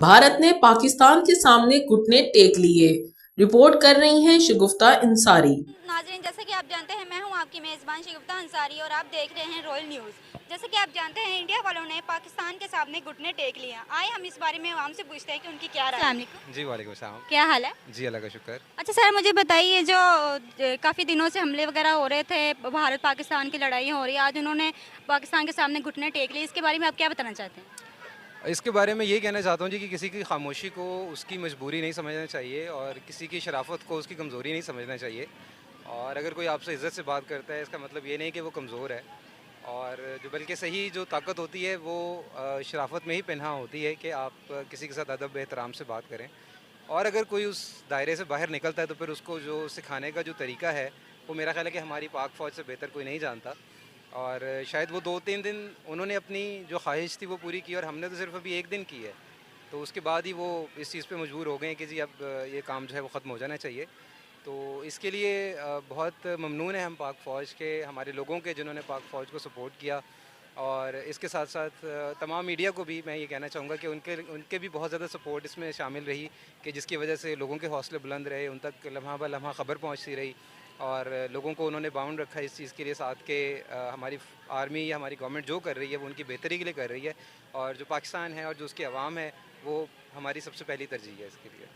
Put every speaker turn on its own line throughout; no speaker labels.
भारत ने पाकिस्तान के सामने घुटने टेक लिए। रिपोर्ट कर रही हैं शगुफ्ता अंसारी।
नाज़रीन, जैसे कि आप जानते हैं, मैं हूं आपकी मेज़बान शगुफ्ता अंसारी और आप देख रहे हैं रॉयल न्यूज़। जैसे कि आप जानते हैं, इंडिया वालों ने पाकिस्तान के सामने घुटने टेक लिए। आए हम इस बारे में आवाम से पूछते हैं कि उनकी क्या राय है। अस्सलाम वालेकुम।
जी, वालेकुम सलाम।
क्या हाल है?
जी, अल्लाह का शुक्र।
अच्छा सर, मुझे बताइए, जो काफ़ी दिनों से हमले वगैरह हो रहे थे, भारत पाकिस्तान की लड़ाइयाँ हो रही है, आज उन्होंने पाकिस्तान के सामने घुटने टेक लिए, इसके बारे में आप क्या बताना चाहते हैं?
इसके बारे में यही कहना चाहता हूँ जी कि किसी की खामोशी को उसकी मजबूरी नहीं समझना चाहिए और किसी की शराफत को उसकी कमज़ोरी नहीं समझना चाहिए। और अगर कोई आपसे इज़्ज़त से बात करता है, इसका मतलब ये नहीं कि वो कमज़ोर है। और जो बल्कि सही जो ताकत होती है वो शराफत में ही पनहा होती है कि आप किसी के साथ अदब एहतराम से बात करें। और अगर कोई उस दायरे से बाहर निकलता है तो फिर उसको जो सिखाने का जो तरीका है, वो मेरा ख़्याल है कि हमारी पाक फ़ौज से बेहतर कोई नहीं जानता। और शायद वो 2-3 दिन उन्होंने अपनी जो ख्वाहिश थी वो पूरी की और हमने तो सिर्फ अभी 1 दिन की है। तो उसके बाद ही वो इस चीज़ पे मजबूर हो गए हैं कि जी अब ये काम जो है वो ख़त्म हो जाना चाहिए। तो इसके लिए बहुत ममनून है हम पाक फ़ौज के, हमारे लोगों के जिन्होंने पाक फ़ौज को सपोर्ट किया। और इसके साथ साथ तमाम मीडिया को भी मैं ये कहना चाहूँगा कि उनके उनके भी बहुत ज़्यादा सपोर्ट इसमें शामिल रही कि जिसकी वजह से लोगों के हौसले बुलंद रहे, उन तक लम्हा ब लम्हा ख़बर पहुँचती रही। और लोगों को उन्होंने बाउंड रखा इस चीज़ के लिए साथ के हमारी आर्मी या हमारी गवर्नमेंट जो कर रही है वो उनकी बेहतरी के लिए कर रही है। और जो पाकिस्तान है और जो उसकी आवाम है वो हमारी सबसे पहली तरजीह है इसके लिए।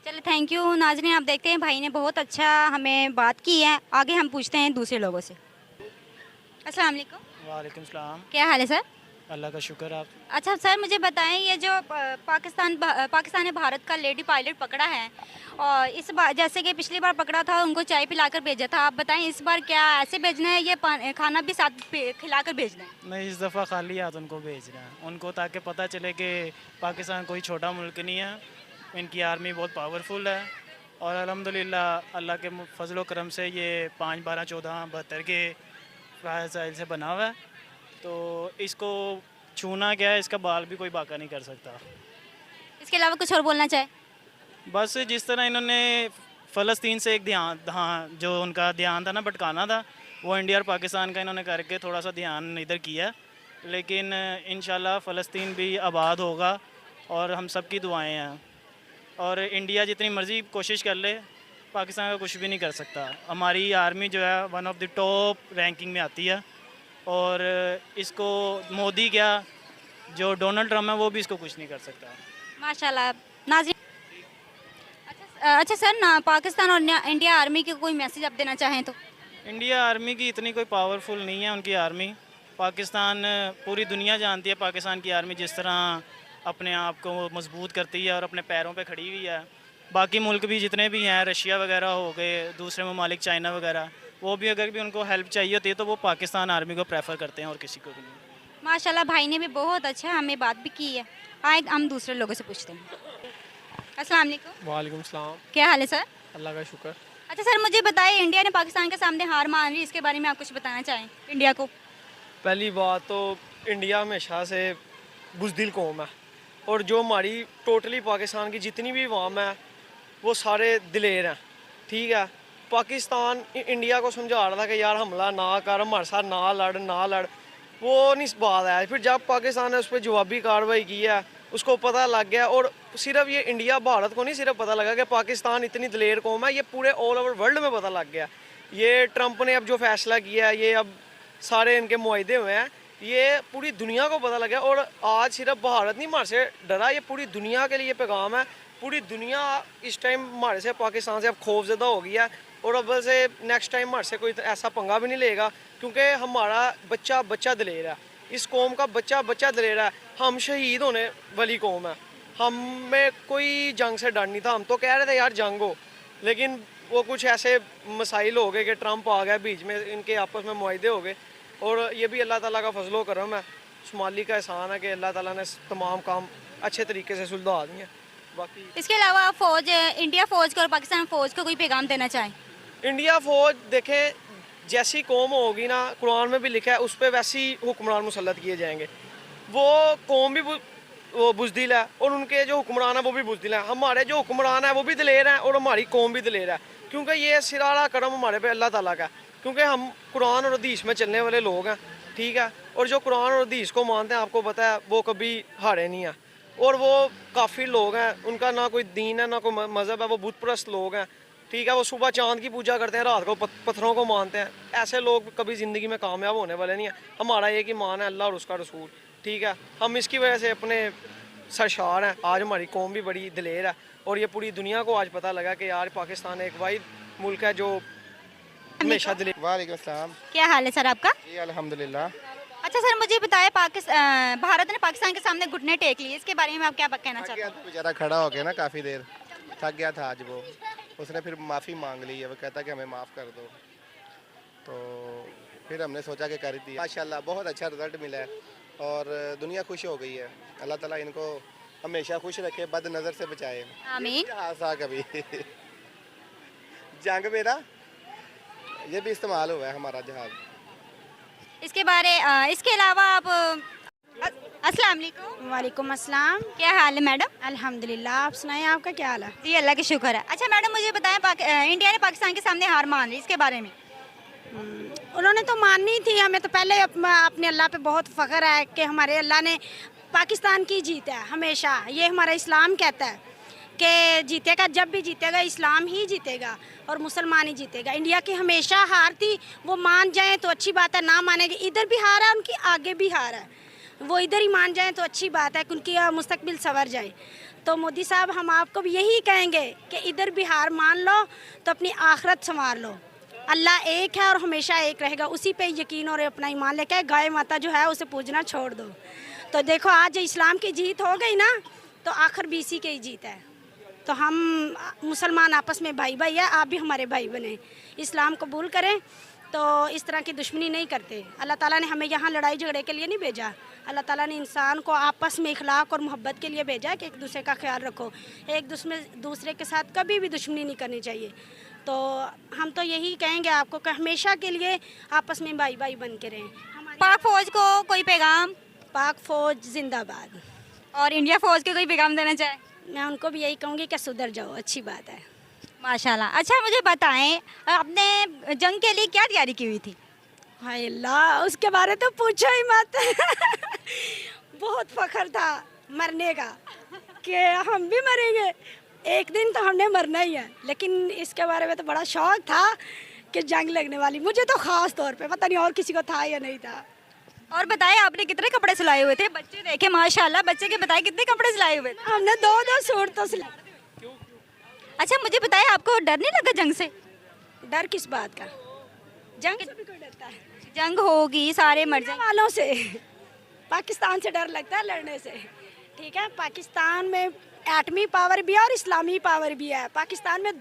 चलिए, थैंक यू। नाज़रीन, आप देखते हैं भाई ने बहुत अच्छा हमें बात की है। आगे हम पूछते हैं दूसरे लोगों से। अस्सलाम वालेकुम।
वालेकुम सलाम।
क्या हाल है सर?
अल्लाह का शुक्र। आप
अच्छा सर, मुझे बताएं, ये जो पाकिस्तान ने भारत का लेडी पायलट पकड़ा है, और इस बार जैसे कि पिछली बार पकड़ा था उनको चाय पिलाकर भेजा था, आप बताएं इस बार क्या ऐसे भेजना है, ये खाना भी साथ खिलाकर भेजना है?
नहीं, इस दफ़ा खाली हाथ उनको भेज रहे हैं उनको, ताकि पता चले कि पाकिस्तान कोई छोटा मुल्क नहीं है, इनकी आर्मी बहुत पावरफुल है। और अल्हम्दुलिल्लाह अल्लाह के फजल करम से ये 5, 12, 14, 72 के फ़ाइल से बना हुआ है। तो इसको छूना क्या है, इसका बाल भी कोई बाका नहीं कर सकता।
इसके अलावा कुछ और बोलना चाहे?
बस जिस तरह इन्होंने फ़लस्तीन से एक ध्यान, हाँ, जो उनका ध्यान था ना भटकाना था, वो इंडिया और पाकिस्तान का इन्होंने करके थोड़ा सा ध्यान इधर किया। लेकिन इंशाल्लाह फ़लस्तीन भी आबाद होगा और हम सब की दुआएं हैं। और इंडिया जितनी मर्ज़ी कोशिश कर ले, पाकिस्तान का कुछ भी नहीं कर सकता। हमारी आर्मी जो है one of the top ranking में आती है। और इसको मोदी क्या, जो डोनाल्ड ट्रम्प है वो भी इसको कुछ नहीं कर सकता।
माशाल्लाह। नाज़रीन, अच्छा सर, ना पाकिस्तान और इंडिया आर्मी के कोई मैसेज आप देना चाहें तो?
इंडिया आर्मी की इतनी कोई पावरफुल नहीं है उनकी आर्मी। पाकिस्तान, पूरी दुनिया जानती है पाकिस्तान की आर्मी जिस तरह अपने आप को मजबूत करती है और अपने पैरों पे खड़ी हुई है। बाकी मुल्क भी जितने भी हैं, रशिया वगैरह हो गए, दूसरे ममालिक, चाइना वगैरह, वो भी अगर भी उनको हेल्प चाहिए होती है तो वो पाकिस्तान आर्मी को प्रेफर करते हैं और किसी को भी नहीं।
माशाल्लाह, भाई ने भी बहुत अच्छा हमें बात भी की है। आए हम दूसरे लोगों से पूछते हैं। अस्सलाम वालेकुम।
वालेकुम सलाम।
क्या हाल है सर?
अल्लाह का शुक्र।
अच्छा सर, मुझे बताइए, इंडिया ने पाकिस्तान के सामने हार मान ली, इसके बारे में आप कुछ बताना चाहें इंडिया को?
पहली बात तो इंडिया हमेशा से बुज़दिल कौम है और जो हमारी टोटली पाकिस्तान की जितनी भी अवाम है वो सारे दिलेर हैं, ठीक है। पाकिस्तान इंडिया को समझा रहा था कि यार हमला ना कर, हमारे साथ ना लड़, वो नहीं बात है। फिर जब पाकिस्तान ने उस पर जवाबी कार्रवाई की है, उसको पता लग गया। और सिर्फ ये इंडिया भारत को नहीं सिर्फ पता लगा कि पाकिस्तान इतनी दिलेर कौम है, ये पूरे ऑल ओवर वर्ल्ड में पता लग गया। ये ट्रंप ने अब जो फैसला किया है, ये अब सारे इनके मुआहदे हुए हैं, ये पूरी दुनिया को पता लगा। और आज सिर्फ भारत नहीं हमारे से डरा, ये पूरी दुनिया के लिए पैगाम है। पूरी दुनिया इस टाइम हमारे से, पाकिस्तान से अब खौफजदा हो गई है और अब से नेक्स्ट टाइम हमारे से कोई ऐसा पंगा भी नहीं लेगा, क्योंकि हमारा बच्चा बच्चा दिलेर है, इस कौम का बच्चा बच्चा दिलेर है। हम शहीद होने वाली कौम है, हमें कोई जंग से डर नहीं था। हम तो कह रहे थे यार जंग हो, लेकिन वो कुछ ऐसे मसाइल हो गए कि ट्रंप आ गया बीच में, इनके आपस में मुआहदे हो गए। और ये भी अल्लाह ताला का फजलो करम है, शुमाली का एहसान है कि अल्लाह ताला ने तमाम काम अच्छे तरीके से सुलझा दिए। बाकी
इसके अलावा आप इंडिया फ़ौज को और पाकिस्तान फ़ौज को कोई पैगाम देना चाहें?
इंडिया फ़ौज देखें, जैसी कौम होगी ना, कुरान में भी लिखा है उस पर वैसी हुक्मरान मुसल्लत किए जाएंगे। वो कौम भी वो बुज़दिल है और उनके जो हुक्मरान है वो भी बुज़दिल है। हमारे जो हुक्मरान है वो भी दिलेर हैं और हमारी कौम भी दिलेर है, क्योंकि ये सिरारा करम हमारे पे अल्लाह ताला का, क्योंकि हम कुरान और हदीस में चलने वाले लोग हैं, ठीक है। और जो कुरान और हदीस को मानते हैं, आपको पता है वो कभी हारे नहीं है। और वो काफ़ी लोग हैं, उनका ना कोई दीन है ना कोई मज़हब है, वो बुत परस्त लोग हैं, ठीक है। वो सुबह चांद की पूजा करते हैं, रात को पत्थरों को मानते हैं। ऐसे लोग कभी ज़िंदगी में कामयाब होने वाले नहीं हैं। हमारा एक ही मान है, अल्लाह और उसका रसूल, ठीक है। हम इसकी वजह से अपने सरशार हैं। आज हमारी कौम भी बड़ी दिलेर है और ये पूरी दुनिया को आज पता लगा कि यार पाकिस्तान एक वाहिद मुल्क है जो हमेशा दिलेर।
वालेकुम अस्सलाम।
क्या हाल है सर आपका?
जी अल्हम्दुलिल्लाह।
अच्छा सर, मुझे बताएं, भारत ने पाकिस्तान के सामने घुटने टेक लिए, इसके बारे में आप क्या कहना
थक
चाहते
गया
हैं?
था बेचारा, खड़ा हो गया ना काफ़ी देर, थक गया था आज वो। उसने फिर माफ़ी मांग ली है, वो कहता कि हमें माफ़ कर दो, तो फिर हमने सोचा कि कर ही दिया। माशाल्लाह बहुत अच्छा रिज़ल्ट मिला है और दुनिया खुश हो गई है। अल्लाह ताला इनको हमेशा खुश रखे, बद नज़र से बचाए।
आमीन।
हादसा कभी जंग में ना ये भी इस्तेमाल हुआ है हमारा जहाज़।
इसके अलावा आप अस्सलाम वालेकुम।
वालेकुम अस्सलाम।
क्या हाल है मैडम?
अल्हम्दुलिल्लाह, आप सुनाएं, आपका क्या हाल है?
जी अल्लाह का शुक्र है। अच्छा मैडम, मुझे बताएं, इंडिया ने पाकिस्तान के सामने हार मान ली, इसके बारे में?
उन्होंने तो माननी थी, हमें तो पहले अपने अल्लाह पे बहुत फ़ख्र है कि हमारे अल्लाह ने पाकिस्तान की जीत है हमेशा। ये हमारा इस्लाम कहता है कि जीतेगा, जब भी जीतेगा इस्लाम ही जीतेगा और मुसलमान ही जीतेगा। इंडिया की हमेशा हार थी, वो मान जाएं तो अच्छी बात है, ना मानेंगे इधर भी हार है, उनकी आगे भी हार है, वो इधर ही मान जाएं तो अच्छी बात है कि उनकी मुस्तकबिल संवर जाए। तो मोदी साहब, हम आपको भी यही कहेंगे कि इधर भी हार मान लो तो अपनी आखिरत संवार लो। अल्लाह एक है और हमेशा एक रहेगा, उसी पे यकीन और अपना ईमान लेके गाय माता जो है उसे पूजना छोड़ दो। तो देखो आज इस्लाम की जीत हो गई ना, तो आखिर भी इसी की ही जीत है। तो हम मुसलमान आपस में भाई भाई है, आप भी हमारे भाई बने, इस्लाम कबूल करें तो इस तरह की दुश्मनी नहीं करते। अल्लाह ताला ने हमें यहाँ लड़ाई झगड़े के लिए नहीं भेजा। अल्लाह ताला ने इंसान को आपस में इखलाक और मोहब्बत के लिए भेजा कि एक दूसरे का ख्याल रखो, एक दूसरे के साथ कभी भी दुश्मनी नहीं करनी चाहिए। तो हम तो यही कहेंगे आपको कि हमेशा के लिए आपस में भाई भाई बन के रहें।
पाक फौज को कोई पैगाम?
पाक फौज जिंदाबाद।
और इंडिया फौज के कोई पैगाम देना चाहे?
मैं उनको भी यही कहूँगी कि सुधर जाओ, अच्छी बात है।
माशाल्लाह। अच्छा मुझे बताएं, आपने जंग के लिए क्या तैयारी की हुई थी?
हाय अल्लाह, उसके बारे तो पूछो ही मत बहुत फख्र था मरने का कि हम भी मरेंगे एक दिन, तो हमने मरना ही है। लेकिन इसके बारे में तो बड़ा शौक था कि जंग लगने वाली, मुझे तो ख़ास तौर पे, पता नहीं और किसी को था या नहीं था।
और बताएं, आपने कितने कपड़े सिलाए हुए थे? बच्चे देखे माशाल्लाह, बच्चे के बताएं कितने कपड़े सिलाए हुए थे?
हमने दो सूट तो सिलाए।
अच्छा मुझे बताएं, आपको डर नहीं लगा जंग से?
डर किस बात का? जंग से भी कोई डरता है?
जंग होगी, सारे मर
दुनिया
जाएंगे।
वालों से, पाकिस्तान से डर लगता है लड़ने से, ठीक है। पाकिस्तान में एटमी पावर भी है और इस्लामी पावर भी है। पाकिस्तान में